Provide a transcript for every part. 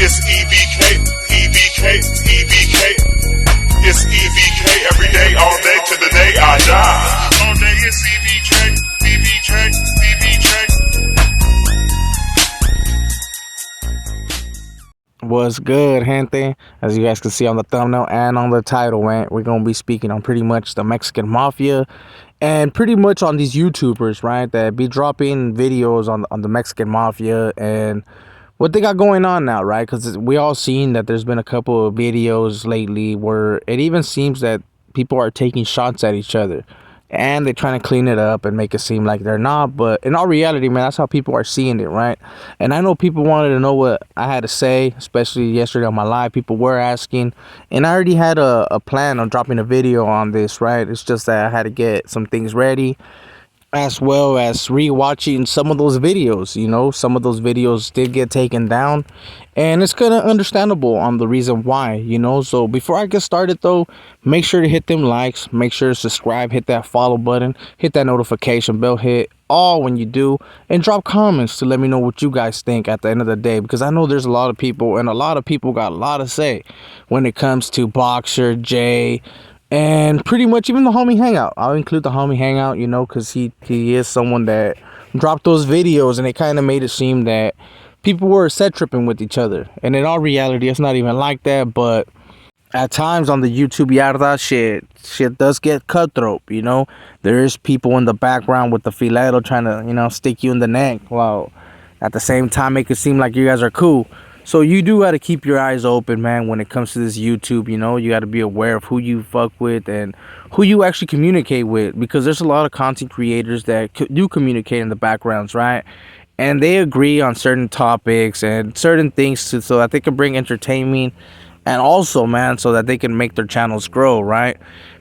It's E.B.K, E.B.K, E.B.K. It's E.B.K every day, all day to the day I die. All day it's E.B.K, E.B.K, E.B.K. What's good, gente? As you guys can see on the thumbnail and on the title, man, we're gonna be speaking on pretty much the Mexican Mafia and pretty much on these YouTubers, right, that be dropping videos on the Mexican Mafia and what they got going on now, right? Because we all seen that there's been a couple of videos lately where it even seems that people are taking shots at each other and they're trying to clean it up and make it seem like they're not, but in all reality, man, that's how people are seeing it, right? And I know people wanted to know what I had to say, especially yesterday on my live. People were asking, and I already had a plan on dropping a video on this, right? It's just that I had to get some things ready, as well as rewatching some of those videos. You know, some of those videos did get taken down, and it's kind of understandable on the reason why, you know. So before I get started though, make sure to hit them likes, make sure to subscribe, hit that follow button, hit that notification bell, hit all when you do, and drop comments to let me know what you guys think at the end of the day, because I know there's a lot of people, and a lot of people got a lot to say when it comes to Boxer, Jay, and pretty much even the homie Hangout. I'll include the homie Hangout, you know, because he is someone that dropped those videos and it kind of made it seem that people were set tripping with each other. And in all reality, it's not even like that. But at times on the YouTube yarda, shit does get cutthroat, you know. There's people in the background with the fileto trying to, you know, stick you in the neck, while at the same time make it seem like you guys are cool. So you do got to keep your eyes open, man, when it comes to this YouTube. You know, you got to be aware of who you fuck with and who you actually communicate with, because there's a lot of content creators that do communicate in the backgrounds, right? And they agree on certain topics and certain things so that they can bring entertainment, and also, man, so that they can make their channels grow, right?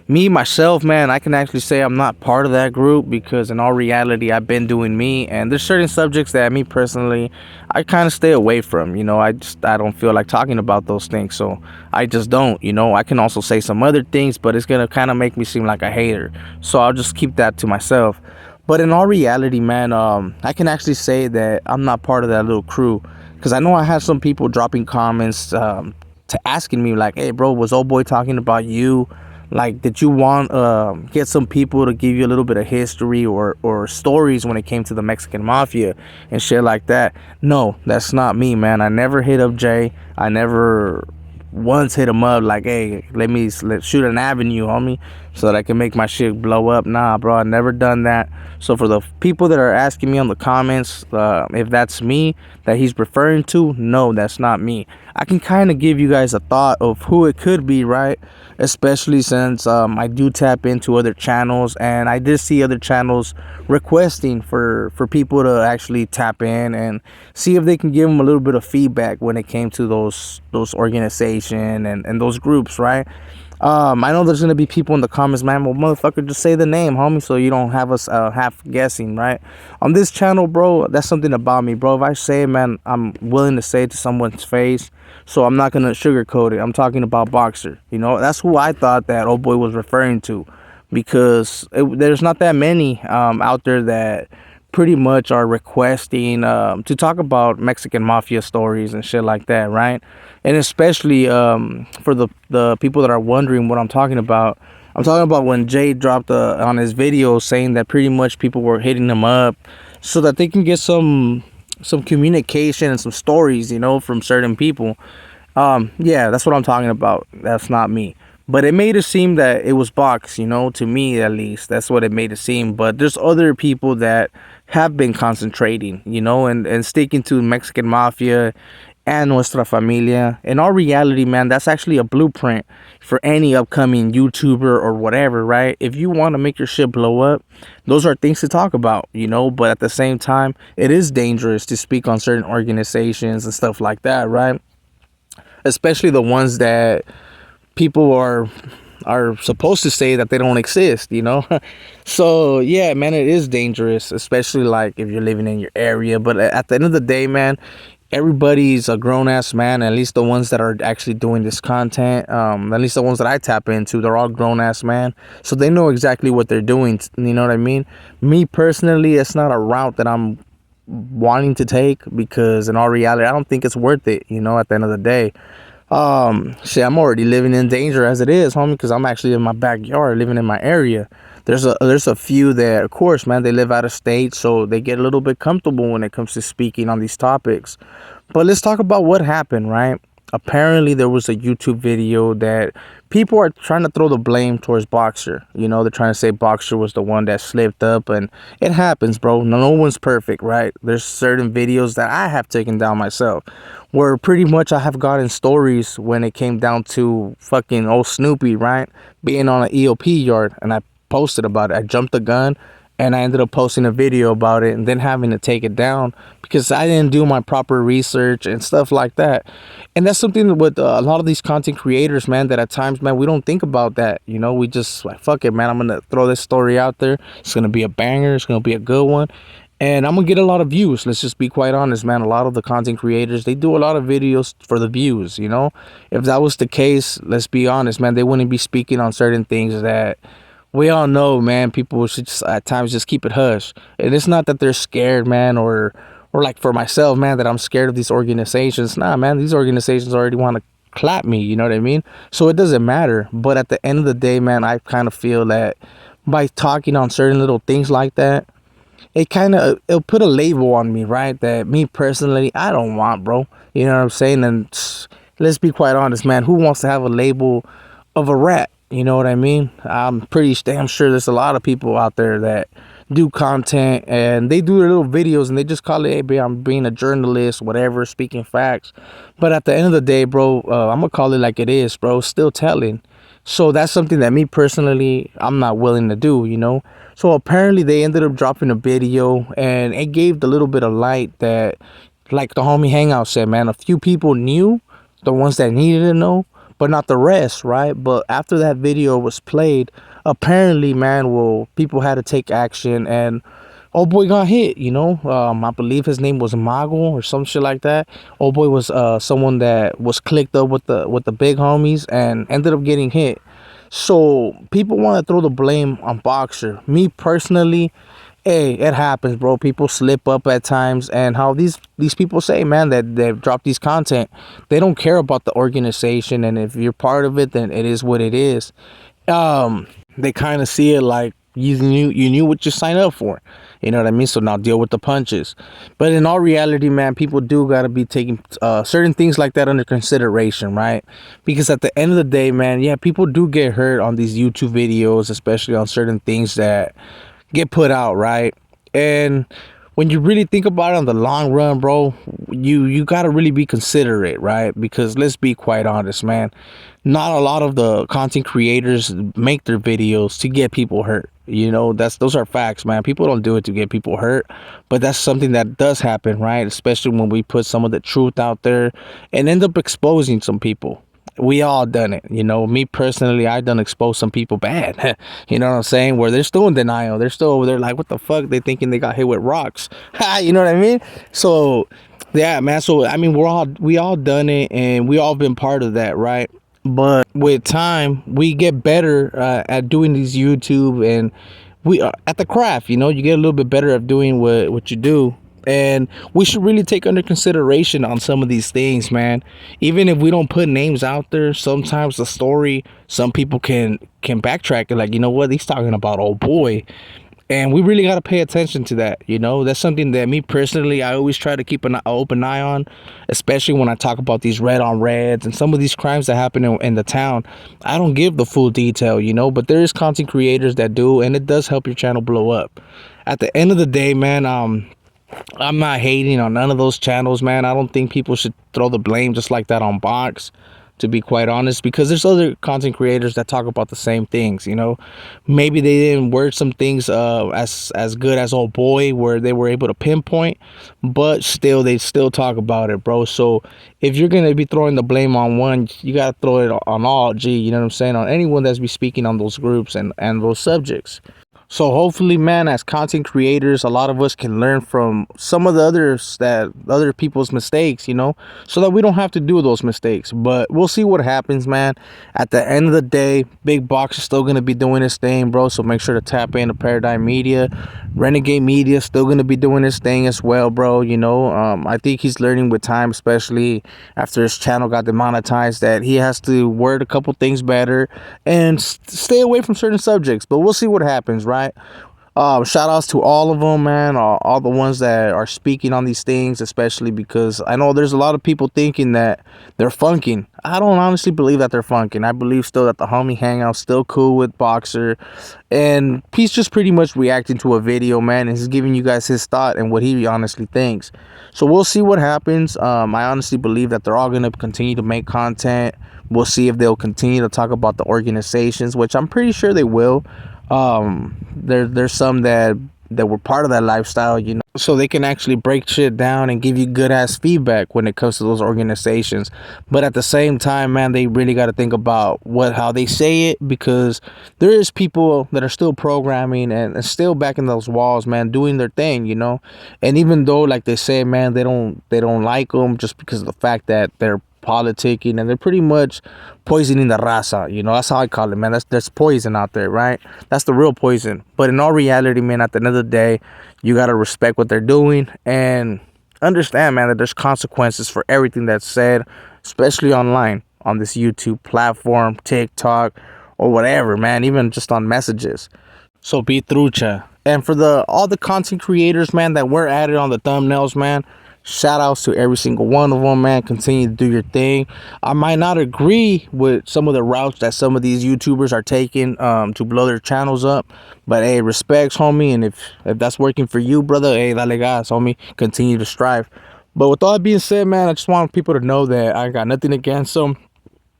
Me, myself, man, I can actually say I'm not part of that group, because in all reality, I've been doing me, and there's certain subjects that me personally, I kind of stay away from, you know. I don't feel like talking about those things, so I just don't, you know. I can also say some other things, but it's gonna kind of make me seem like a hater, so I'll just keep that to myself. But in all reality, man, I can actually say that I'm not part of that little crew, because I know I have some people dropping comments to asking me like, hey bro, was old boy talking about you? Like, did you want get some people to give you a little bit of history or stories when it came to the Mexican Mafia and shit like that? No, that's not me, man. I never hit up Jay. I never once hit him up like, hey, let's shoot an avenue, homie, so that I can make my shit blow up. Nah, bro, I never done that. So for the people that are asking me on the comments if that's me that he's referring to, no, that's not me. I can kind of give you guys a thought of who it could be, right? Especially since I do tap into other channels, and I did see other channels requesting for people to actually tap in and see if they can give them a little bit of feedback when it came to those organization and those groups, right? I know there's gonna be people in the comments, man, well, motherfucker, just say the name, homie, so you don't have us half guessing, right? On this channel, bro, that's something about me, bro. If I say it, man, I'm willing to say it to someone's face, so I'm not gonna sugarcoat it. I'm talking about Boxer, you know. That's who I thought that old boy was referring to, because there's not that many out there that pretty much are requesting to talk about Mexican Mafia stories and shit like that, right? And especially for the people that are wondering what I'm talking about when Jay dropped on his video saying that pretty much people were hitting him up so that they can get some communication and some stories, you know, from certain people. Yeah, that's what I'm talking about. That's not me. But it made it seem that it was Box, you know, to me at least. That's what it made it seem. But there's other people that have been concentrating, you know, and sticking to Mexican Mafia and Nuestra Familia. In all reality, man, that's actually a blueprint for any upcoming YouTuber or whatever, right? If you want to make your shit blow up, those are things to talk about, you know. But at the same time, it is dangerous to speak on certain organizations and stuff like that, right? Especially the ones that people are supposed to say that they don't exist, you know. So yeah, man, it is dangerous, especially like if you're living in your area. But at the end of the day, man, everybody's a grown-ass man. At least the ones that are actually doing this content, at least the ones that I tap into, they're all grown-ass man, so they know exactly what they're doing, you know what I mean? Me personally, it's not a route that I'm wanting to take, because in all reality, I don't think it's worth it, at the end of the day. Shit, I'm already living in danger as it is, homie, because I'm actually in my backyard, living in my area. There's a few that, of course, man, they live out of state, so they get a little bit comfortable when it comes to speaking on these topics. But let's talk about what happened, right? Apparently, there was a YouTube video that people are trying to throw the blame towards Boxer. They're trying to say Boxer was the one that slipped up, and it happens, bro. No one's perfect, right? There's certain videos that I have taken down myself, where pretty much I have gotten stories when it came down to fucking old Snoopy, right? Being on an EOP yard, and I posted about it. I jumped the gun, and I ended up posting a video about it and then having to take it down because I didn't do my proper research and stuff like that. And that's something with a lot of these content creators, man, that at times, man, we don't think about that. We just like, fuck it, man, I'm gonna throw this story out there. It's gonna be a banger, it's gonna be a good one, and I'm gonna get a lot of views. Let's just be quite honest, man. A lot of the content creators, they do a lot of videos for the views. If that was the case, let's be honest, man, they wouldn't be speaking on certain things that we all know, man. People should just at times just keep it hush. And it's not that they're scared, man, or like for myself, man, that I'm scared of these organizations. Nah, man, these organizations already want to clap me, you know what I mean? So it doesn't matter. But at the end of the day, man, I kind of feel that by talking on certain little things like that, it'll put a label on me, right? That me personally, I don't want, bro. You know what I'm saying? And let's be quite honest, man. Who wants to have a label of a rat? You know what I mean? I'm pretty damn sure there's a lot of people out there that do content and they do their little videos and they just call it, hey, I'm being a journalist, whatever, speaking facts. But at the end of the day, bro, I'm gonna call it like it is, bro. Still telling. So that's something that me personally, I'm not willing to do. So apparently they ended up dropping a video and it gave the little bit of light that, like the homie Hangout said, man, a few people knew, the ones that needed to know, but not the rest, right? But after that video was played, apparently, man, well, people had to take action, and old boy got hit. I believe his name was Mago or some shit like that. Old boy was someone that was clicked up with the big homies and ended up getting hit. So people want to throw the blame on Boxer. Me personally, hey, it happens, bro. People slip up at times, and how these people say, man, that they've dropped these content, they don't care about the organization, and if you're part of it, then it is what it is. They kind of see it like you knew what you signed up for. You know what I mean? So now deal with the punches. But in all reality, man, people do gotta be taking certain things like that under consideration, right? Because at the end of the day, man, yeah, people do get hurt on these YouTube videos, especially on certain things that get put out, right? And when you really think about it on the long run, bro, you got to really be considerate, right? Because let's be quite honest, man, not a lot of the content creators make their videos to get people hurt. Those are facts, man. People don't do it to get people hurt, but that's something that does happen, right? Especially when we put some of the truth out there and end up exposing some people. We all done it. Me personally, I done expose some people bad. You know what I'm saying? Where they're still in denial. They're still over there like, what the fuck? They thinking they got hit with rocks. You know what I mean? So yeah, man. So I mean, we all done it, and we all been part of that, right? But with time, we get better at doing these YouTube, and we are at the craft. You get a little bit better at doing what you do. And we should really take under consideration on some of these things, man. Even if we don't put names out there, sometimes the story, some people can backtrack and like, you know what, he's talking about old boy. And we really got to pay attention to that. That's something that me personally, I always try to keep an open eye on, especially when I talk about these red on reds and some of these crimes that happen in the town. I don't give the full detail, but there is content creators that do, and it does help your channel blow up. At the end of the day, man, I'm not hating on none of those channels, man. I don't think people should throw the blame just like that on Box, to be quite honest, because there's other content creators that talk about the same things. Maybe they didn't word some things as good as old boy, where they were able to pinpoint, but still they still talk about it, bro. So if you're gonna be throwing the blame on one, you gotta throw it on all, you know what I'm saying, on anyone that's be speaking on those groups and those subjects. So hopefully, man, as content creators, a lot of us can learn from some of the other people's mistakes, so that we don't have to do those mistakes. But we'll see what happens, man. At the end of the day, Big Box is still gonna be doing his thing, bro. So make sure to tap into Paradigm Media. Renegade Media still gonna be doing his thing as well, bro. I think he's learning with time, especially after his channel got demonetized, that he has to word a couple things better and stay away from certain subjects. But we'll see what happens, right? Shout outs to all of them, man. All the ones that are speaking on these things, especially because I know there's a lot of people thinking that they're funking. I don't honestly believe that they're funking. I believe still that the homie hangout's still cool with Boxer, and he's just pretty much reacting to a video, man, and he's giving you guys his thought and what he honestly thinks. So we'll see what happens. I honestly believe that they're all gonna continue to make content. We'll see if they'll continue to talk about the organizations, which I'm pretty sure they will. There's some that were part of that lifestyle, so they can actually break shit down and give you good ass feedback when it comes to those organizations. But at the same time, man, they really got to think about how they say it, because there is people that are still programming and still back in those walls, man, doing their thing, and even though, like they say, man, they don't like them just because of the fact that they're politicking and they're pretty much poisoning the raza. That's how I call it, man. There's poison out there, right? That's the real poison. But in all reality, man, at the end of the day, you gotta respect what they're doing and understand, man, that there's consequences for everything that's said, especially online on this YouTube platform, TikTok, or whatever, man, even just on messages. So be trucha. And for all the content creators, man, that were added on the thumbnails, man, shout outs to every single one of them, man. Continue to do your thing. I might not agree with some of the routes that some of these YouTubers are taking to blow their channels up, but hey, respects, homie. And if that's working for you, brother, hey, dale gas, homie. Continue to strive. But with all that being said, man, I just want people to know that I got nothing against them.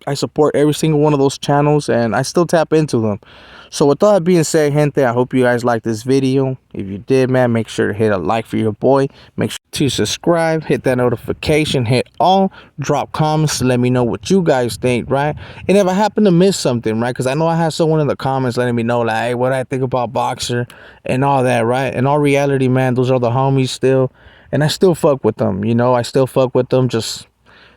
I support every single one of those channels and I still tap into them. So with all that being said, gente, I hope you guys liked this video. If you did, man, make sure to hit a like for your boy. Make sure to subscribe, hit that notification, hit all, drop comments to let me know what you guys think, right? And if I happen to miss something, right, because I know I have someone in the comments letting me know, like, hey, what I think about Boxer and all that, right? In all reality, man, those are the homies still, and I still fuck with them, I still fuck with them, just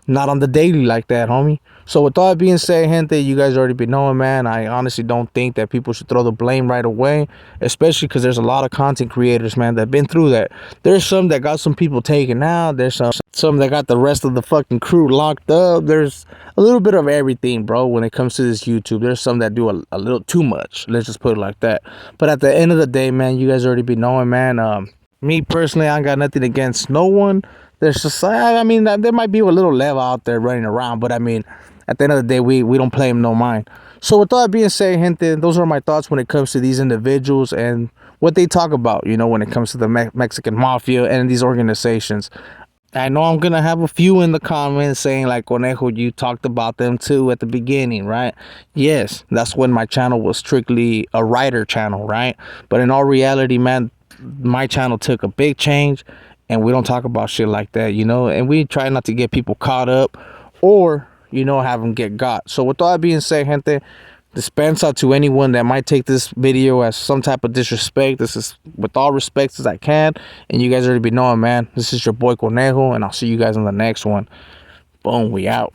not on the daily like that, homie. So with all that being said, gente, you guys already been knowing, man, I honestly don't think that people should throw the blame right away, especially because there's a lot of content creators, man, that have been through that. There's some that got some people taken out. There's some that got the rest of the fucking crew locked up. There's a little bit of everything, bro, when it comes to this YouTube. There's some that do a little too much. Let's just put it like that. But at the end of the day, man, you guys already been knowing, man. Me personally, I got nothing against no one. There's just, I mean, there might be a little level out there running around, but I mean, at the end of the day, we don't play him no mind. So with that being said, gente, those are my thoughts when it comes to these individuals and what they talk about, when it comes to the Mexican mafia and these organizations. I know I'm going to have a few in the comments saying, like, Conejo, you talked about them too at the beginning, right? Yes, that's when my channel was strictly a writer channel, right? But in all reality, man, my channel took a big change. And we don't talk about shit like that, and we try not to get people caught up or, have them get got. So with all that being said, gente, dispensa to anyone that might take this video as some type of disrespect. This is with all respect as I can. And you guys already be knowing, man, this is your boy Conejo, and I'll see you guys on the next one. Boom, we out.